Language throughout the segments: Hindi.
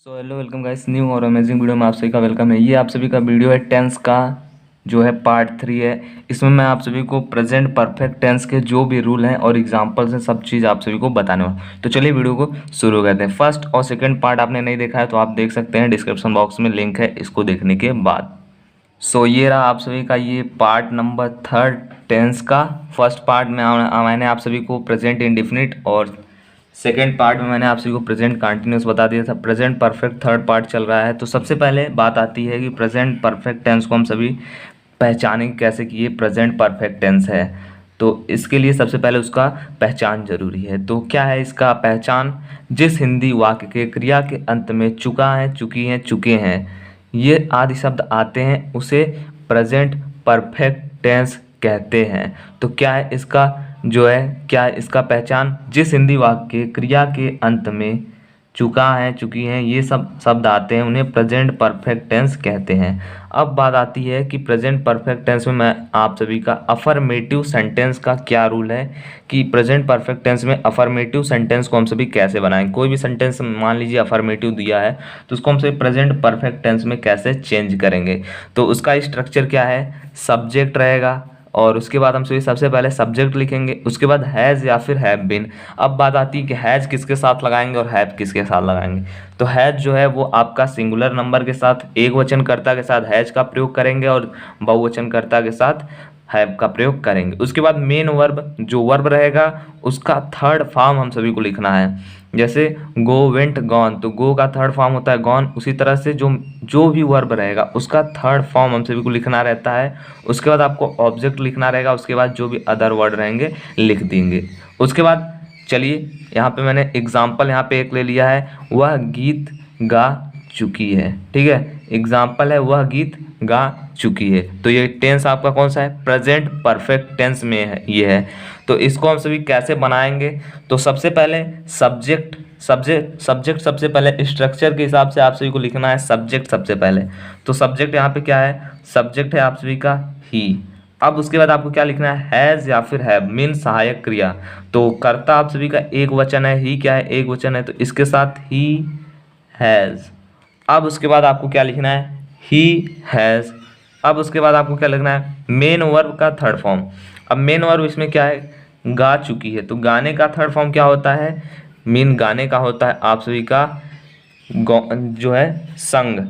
So hello welcome guys, new और अमेजिंग वीडियो में आप सभी का वेलकम है। ये आप सभी का वीडियो है टेंस का, जो है पार्ट 3 है। इसमें मैं आप सभी को प्रेजेंट परफेक्ट टेंस के जो भी रूल हैं और एग्जांपल्स हैं, सब चीज़ आप सभी को बताने वाला। तो चलिए वीडियो को शुरू करते हैं। फर्स्ट और सेकंड पार्ट आपने नहीं देखा है तो आप देख सकते हैं, डिस्क्रिप्शन बॉक्स में लिंक है इसको देखने के बाद। सो ये रहा आप सभी का ये पार्ट नंबर 3 टेंस का। फर्स्ट पार्ट में मैंने आप सभी को प्रेजेंट इंडेफिनिट और सेकेंड पार्ट में मैंने आप सभी को प्रेजेंट कंटिन्यूस बता दिया था। प्रेजेंट परफेक्ट थर्ड पार्ट चल रहा है। तो सबसे पहले बात आती है कि प्रेजेंट परफेक्ट टेंस को हम सभी पहचानेंगे कैसे कि ये प्रेजेंट परफेक्ट टेंस है। तो इसके लिए सबसे पहले उसका पहचान जरूरी है। तो क्या है इसका पहचान? जिस हिंदी वाक्य के क्रिया के अंत में चुका है, चुकी हैं, चुके हैं, ये आदि शब्द आते हैं उसे प्रेजेंट परफेक्ट टेंस कहते हैं। तो क्या है इसका जो है क्या इसका पहचान? जिस हिंदी वाक्य के क्रिया के अंत में चुका है, चुकी हैं, ये सब शब्द आते हैं उन्हें प्रेजेंट परफेक्ट टेंस कहते हैं। अब बात आती है कि प्रेजेंट परफेक्ट टेंस में मैं आप सभी का अफर्मेटिव सेंटेंस का क्या रूल है कि प्रेजेंट परफेक्ट टेंस में अफर्मेटिव सेंटेंस को हम सभी कैसे बनाएं। कोई भी सेंटेंस मान लीजिए अफर्मेटिव दिया है तो उसको हम सभी प्रेजेंट परफेक्ट टेंस में कैसे चेंज करेंगे। तो उसका स्ट्रक्चर क्या है? सब्जेक्ट रहेगा और उसके बाद हम सबसे पहले सब्जेक्ट लिखेंगे, उसके बाद हैज़ या फिर हैव बीन। अब बात आती है कि हैज़ किसके साथ लगाएंगे और हैव किसके साथ लगाएंगे। तो हैज़ जो है वो आपका सिंगुलर नंबर के साथ एक वचनकर्ता के साथ हैज़ का प्रयोग करेंगे और बहुवचनकर्ता के साथ हैव का प्रयोग करेंगे। उसके बाद मेन वर्ब, जो वर्ब रहेगा उसका थर्ड फॉर्म हम सभी को लिखना है। जैसे गो, वेंट, गॉन, तो गो का थर्ड फॉर्म होता है गॉन। उसी तरह से जो जो भी वर्ब रहेगा उसका थर्ड फॉर्म हम सभी को लिखना रहता है। उसके बाद आपको ऑब्जेक्ट लिखना रहेगा, उसके बाद जो भी अदर वर्ड रहेंगे लिख देंगे। उसके बाद चलिए यहाँ पे मैंने एग्जाम्पल यहाँ पे एक ले लिया है, वह गीत गा चुकी है। ठीक है, एग्जाम्पल है वह गीत गा चुकी है। तो ये टेंस आपका कौन सा है? प्रेजेंट परफेक्ट टेंस में है ये है। तो इसको हम सभी कैसे बनाएंगे? तो सबसे पहले सब्जेक्ट सब्जेक्ट सबसे पहले स्ट्रक्चर के हिसाब से आप सभी को लिखना है सब्जेक्ट सबसे पहले। तो सब्जेक्ट यहाँ पे क्या है? सब्जेक्ट है आप सभी का ही। अब उसके बाद आपको क्या लिखना है? हैज़ या फिर हैव, मीन सहायक क्रिया। तो कर्ता आप सभी का एक वचन है, ही क्या है? एक वचन है, तो इसके साथ ही हैज़। अब उसके बाद आपको क्या लिखना है? He has. अब उसके बाद आपको क्या लिखना है? मेन वर्ब का थर्ड फॉर्म। अब मेन वर्ब इसमें क्या है? गा चुकी है। तो गाने का थर्ड फॉर्म क्या होता है? मीन गाने का होता है आप सभी का जो है संग।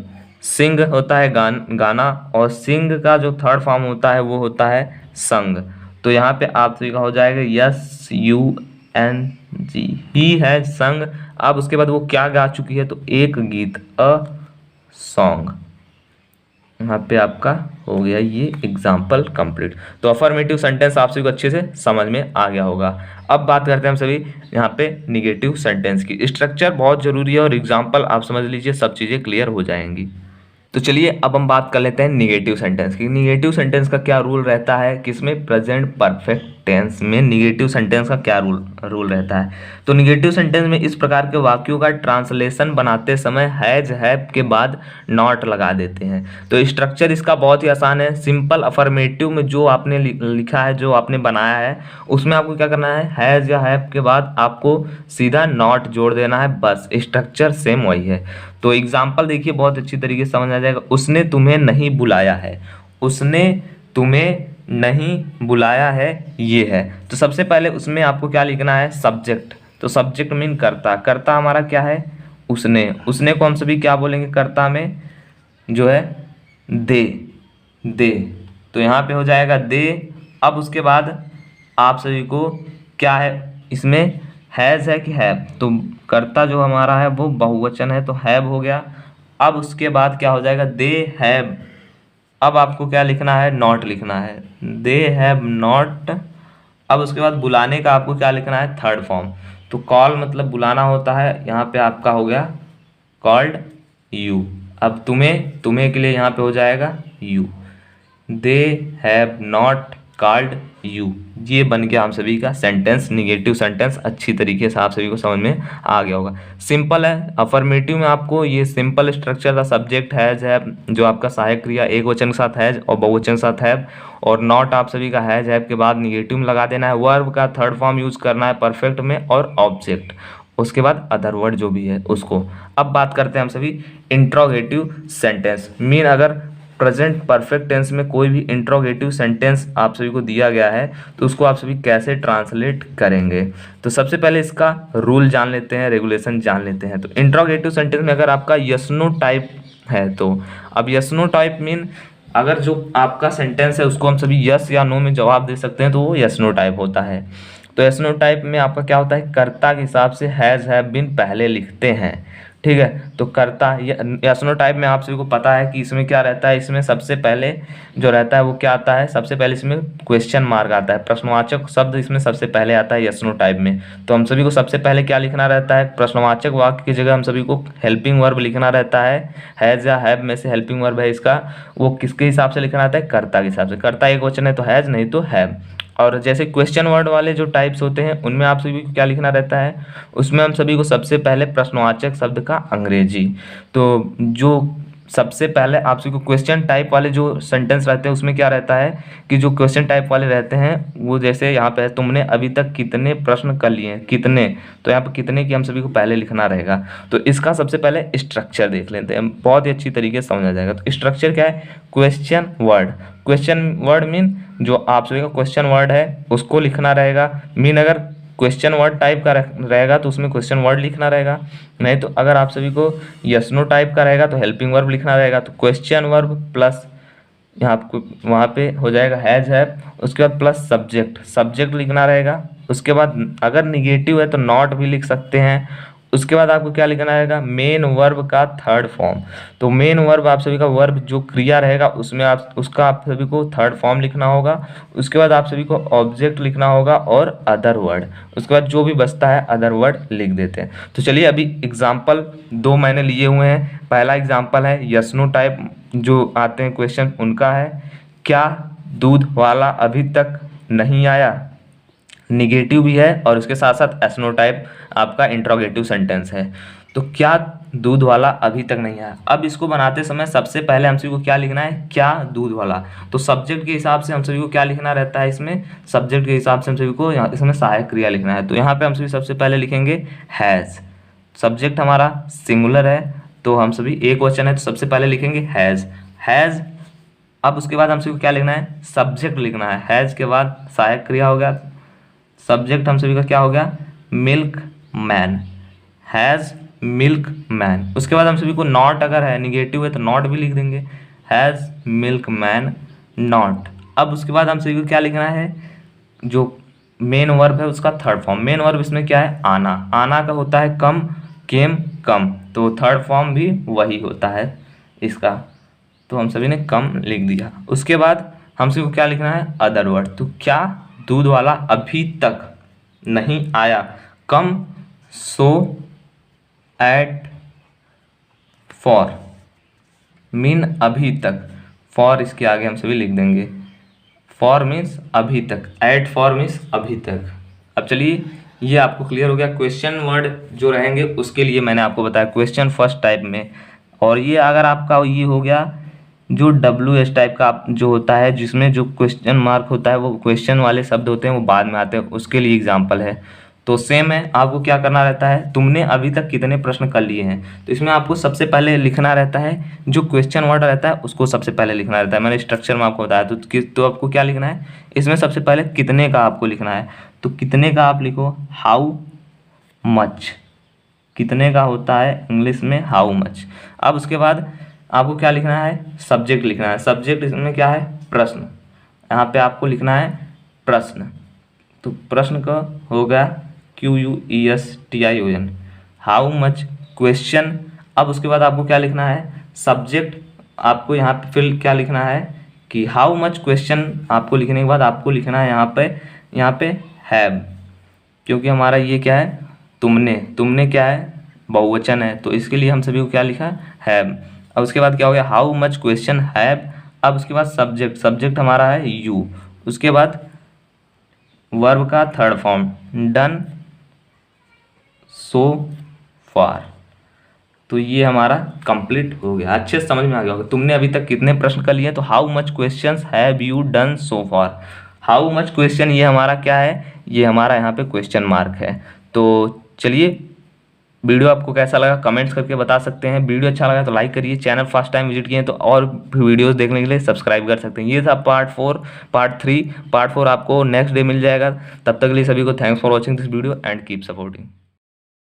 सिंग होता है गाना और सिंग का जो थर्ड फॉर्म होता है वो होता है संग। तो यहाँ पे आप सभी का हो जाएगा SUNG, ही है संग। अब उसके बाद वो क्या गा चुकी है? तो एक गीत, अ सॉन्ग। यहाँ पे आपका हो गया ये एग्जाम्पल कंप्लीट। तो अफर्मेटिव सेंटेंस आप सभी को अच्छे से समझ में आ गया होगा। अब बात करते हैं हम सभी यहाँ पे निगेटिव सेंटेंस की। स्ट्रक्चर बहुत जरूरी है और एग्जाम्पल आप समझ लीजिए, सब चीज़ें क्लियर हो जाएंगी। तो चलिए अब हम बात कर लेते हैं निगेटिव सेंटेंस की। निगेटिव सेंटेंस का क्या रूल रहता है? किसमें? प्रेजेंट परफेक्ट टेंस में निगेटिव सेंटेंस का क्या रूल रहता है? तो निगेटिव सेंटेंस में इस प्रकार के वाक्यों का ट्रांसलेशन बनाते समय हैज हैव के बाद नॉट लगा देते हैं। तो स्ट्रक्चर इसका बहुत ही आसान है। सिंपल अफर्मेटिव में जो आपने लिखा है, जो आपने बनाया है, उसमें आपको क्या करना है? हैज या हैव के बाद आपको सीधा नॉट जोड़ देना है, बस। स्ट्रक्चर सेम वही है। तो एग्जाम्पल देखिए, बहुत अच्छी तरीके से समझ आ जाएगा। उसने तुम्हें नहीं बुलाया है, उसने तुम्हें नहीं बुलाया है, ये है। तो सबसे पहले उसमें आपको क्या लिखना है? सब्जेक्ट। तो सब्जेक्ट मीन कर्ता। कर्ता हमारा क्या है? उसने को हम सभी क्या बोलेंगे कर्ता में? जो है दे। तो यहाँ पे हो जाएगा दे। अब उसके बाद आप सभी को क्या है इसमें? हैज़ है कि हैव। तो कर्ता जो हमारा है वो बहुवचन है, तो हैव हो गया। अब उसके बाद क्या हो जाएगा? They have. अब आपको क्या लिखना है? नॉट लिखना है, दे हैव नॉट। अब उसके बाद बुलाने का आपको क्या लिखना है? Third form. तो कॉल मतलब बुलाना होता है, यहाँ पे आपका हो गया कॉल्ड यू। अब तुम्हें के लिए यहाँ पे हो जाएगा you. They have not called you. ये बन गया हम सभी का सेंटेंस, निगेटिव सेंटेंस। अच्छी तरीके से आप सभी को समझ में आ गया होगा। सिंपल है। अफर्मेटिव में आपको ये सिंपल स्ट्रक्चर था, सब्जेक्ट हैज हैव, जो आपका सहायक क्रिया एक वचन के साथ हैज और बहुवचन के साथ हैव, और नॉट आप सभी का हैज हैव के बाद निगेटिव में लगा देना है। वर्ब का थर्ड फॉर्म यूज करना है परफेक्ट में, और ऑब्जेक्ट। उसके बाद अदर वर्ड जो भी है उसको। अब बात करते हैं हम सभी इंट्रोगेटिव सेंटेंस। मीन अगर प्रेजेंट परफेक्ट टेंस में कोई भी इंट्रोगेटिव सेंटेंस आप सभी को दिया गया है तो उसको आप सभी कैसे ट्रांसलेट करेंगे। तो सबसे पहले इसका रूल जान लेते हैं, रेगुलेशन जान लेते हैं। तो इंट्रोगेटिव सेंटेंस में अगर आपका यस नो टाइप है तो अब यस नो टाइप मीन अगर जो आपका सेंटेंस है उसको हम सभी यस या नो में जवाब दे सकते हैं तो वो यस नो टाइप होता है। तो यस नो टाइप में आपका क्या होता है, कर्ता के हिसाब से हैज़ हैव बीन पहले लिखते हैं। ठीक है, तो कर्ता यस नो टाइप में आप सभी को पता है कि इसमें क्या रहता है, इसमें सबसे पहले जो रहता है वो क्या आता है, सबसे पहले इसमें क्वेश्चन मार्क आता है, प्रश्नवाचक शब्द इसमें सबसे पहले आता है यस नो टाइप में। तो हम सभी को सबसे पहले क्या लिखना रहता है, प्रश्नवाचक वाक्य की जगह हम सभी को हेल्पिंग वर्ब लिखना रहता है। हैज़ या हैव में से हेल्पिंग वर्ब है इसका, वो किसके हिसाब से लिखना रहता है, कर्ता के हिसाब से। कर्ता एक वचन है तो हैज़, नहीं तो हैव। और जैसे क्वेश्चन वर्ड वाले जो टाइप्स होते हैं उनमें आप सभी को क्या लिखना रहता है, उसमें हम सभी को सबसे पहले प्रश्नवाचक शब्द का अंग्रेजी। तो जो सबसे पहले आप सभी को क्वेश्चन टाइप वाले जो सेंटेंस रहते हैं उसमें क्या रहता है कि जो क्वेश्चन टाइप वाले रहते हैं वो जैसे यहाँ पे है, तुमने अभी तक कितने प्रश्न कर लिए हैं, कितने, तो यहाँ पे कितने की हम सभी को पहले लिखना रहेगा। तो इसका सबसे पहले स्ट्रक्चर देख लेते हैं, बहुत ही अच्छी तरीके से समझा जाएगा। तो स्ट्रक्चर क्या है, question word. Question word mean जो आप सभी का क्वेश्चन वर्ड है उसको लिखना रहेगा। मीन अगर क्वेश्चन वर्ड टाइप का रहेगा तो उसमें क्वेश्चन वर्ड लिखना रहेगा, नहीं तो अगर आप सभी को यस नो टाइप का रहेगा तो हेल्पिंग वर्ब लिखना रहेगा। तो क्वेश्चन वर्ब प्लस यहाँ वहाँ पे हो जाएगा हैज हैव, उसके बाद प्लस सब्जेक्ट, सब्जेक्ट लिखना रहेगा। उसके बाद अगर निगेटिव है तो नॉट भी लिख सकते हैं। उसके बाद आपको क्या लिखना रहेगा, मेन वर्ब का थर्ड फॉर्म। तो मेन वर्ब आप सभी का वर्ब जो क्रिया रहेगा उसमें आप सभी को थर्ड फॉर्म लिखना होगा। उसके बाद आप सभी को ऑब्जेक्ट लिखना होगा और अदर वर्ड। उसके बाद जो भी बचता है अदर वर्ड लिख देते हैं। तो चलिए अभी एग्जाम्पल दो मैंने लिए हुए हैं। पहला एग्जाम्पल है यस नो टाइप जो आते हैं क्वेश्चन उनका है, क्या दूध वाला अभी तक नहीं आया, निगेटिव भी है और उसके साथ साथ एस नो टाइप आपका इंट्रोगेटिव सेंटेंस है। तो क्या दूध वाला अभी तक नहीं आया। अब इसको बनाते समय सबसे पहले हम सभी को क्या लिखना है, क्या दूध वाला। तो सब्जेक्ट के हिसाब से हम सभी को क्या लिखना रहता है, इसमें सब्जेक्ट के हिसाब से हम सभी को यहाँ इसमें सहायक क्रिया लिखना है। तो यहाँ पे हम सभी सबसे पहले लिखेंगे हैज़। सब्जेक्ट हमारा सिंगुलर है तो हम सभी एक वचन है तो सबसे पहले लिखेंगे हैज़, हैज़। अब उसके बाद हम सभी को क्या लिखना है, सब्जेक्ट लिखना है। हैज़ के बाद सहायक क्रिया हो गया, सब्जेक्ट हम सभी का क्या हो गया, milk man, has milk man. उसके बाद हम सभी को नॉट अगर है निगेटिव है तो नॉट भी लिख देंगे, हैज़ मिल्क मैन नॉट। अब उसके बाद हम सभी को क्या लिखना है, जो मेन वर्ब है उसका थर्ड फॉर्म। मेन वर्ब इसमें क्या है, आना। आना का होता है कम, केम कम, तो थर्ड फॉर्म भी वही होता है इसका। तो हम सभी ने कम लिख दिया। उसके बाद हम सभी को क्या लिखना है, अदर वर्ड। तो क्या दूध वाला अभी तक नहीं आया, कम, सो, एट, फॉर। मीन अभी तक, फॉर इसके आगे हम सभी लिख देंगे। फॉर मीन्स अभी तक, एट फॉर मीन्स अभी तक। अब चलिए ये आपको क्लियर हो गया। क्वेश्चन वर्ड जो रहेंगे उसके लिए मैंने आपको बताया क्वेश्चन फर्स्ट टाइप में। और ये अगर आपका ये हो गया जो WH टाइप का जो होता है जिसमें जो क्वेश्चन मार्क होता है वो क्वेश्चन वाले शब्द होते हैं वो बाद में आते हैं, उसके लिए एग्जाम्पल है। तो सेम है, आपको क्या करना रहता है, तुमने अभी तक कितने प्रश्न कर लिए हैं। तो इसमें आपको सबसे पहले लिखना रहता है जो क्वेश्चन वर्ड रहता है उसको सबसे पहले लिखना रहता है। मैंने स्ट्रक्चर में आपको बताया। तो आपको क्या लिखना है, इसमें सबसे पहले कितने का आपको लिखना है। तो कितने का आप लिखो, हाउ मच। कितने का होता है इंग्लिश में हाउ मच। अब उसके बाद आपको क्या लिखना है, सब्जेक्ट लिखना है। सब्जेक्ट इसमें क्या है, प्रश्न। यहाँ पे आपको लिखना है प्रश्न। तो प्रश्न का होगा QUESTION, हाउ मच क्वेश्चन। अब उसके बाद आपको क्या लिखना है, सब्जेक्ट आपको यहाँ पे फिर क्या लिखना है कि हाउ मच क्वेश्चन। आपको लिखने के बाद आपको लिखना है यहाँ पे हैव, क्योंकि हमारा ये क्या है, तुमने क्या है, बहुवचन है, तो इसके लिए हम सभी को क्या लिखा हैव। अब उसके बाद क्या हो गया, हाउ मच क्वेश्चन हैव। अब उसके बाद सब्जेक्ट हमारा है यू। उसके बाद वर्ब का थर्ड फॉर्म डन, सो फार। तो ये हमारा कंप्लीट हो गया। अच्छे से समझ में आ गया होगा। तुमने अभी तक कितने प्रश्न कर लिए, तो how much questions have you done so far. How much question ये हमारा क्या है, ये हमारा यहाँ पे क्वेश्चन मार्क है। तो चलिए वीडियो आपको कैसा लगा कमेंट्स करके बता सकते हैं। वीडियो अच्छा लगा तो लाइक करिए, चैनल फर्स्ट टाइम विजिट किए तो और वीडियोस देखने के लिए सब्सक्राइब कर सकते हैं। ये था पार्ट 4। पार्ट 4 आपको नेक्स्ट डे मिल जाएगा। तब तक के लिए सभी को thanks for watching this video and keep supporting.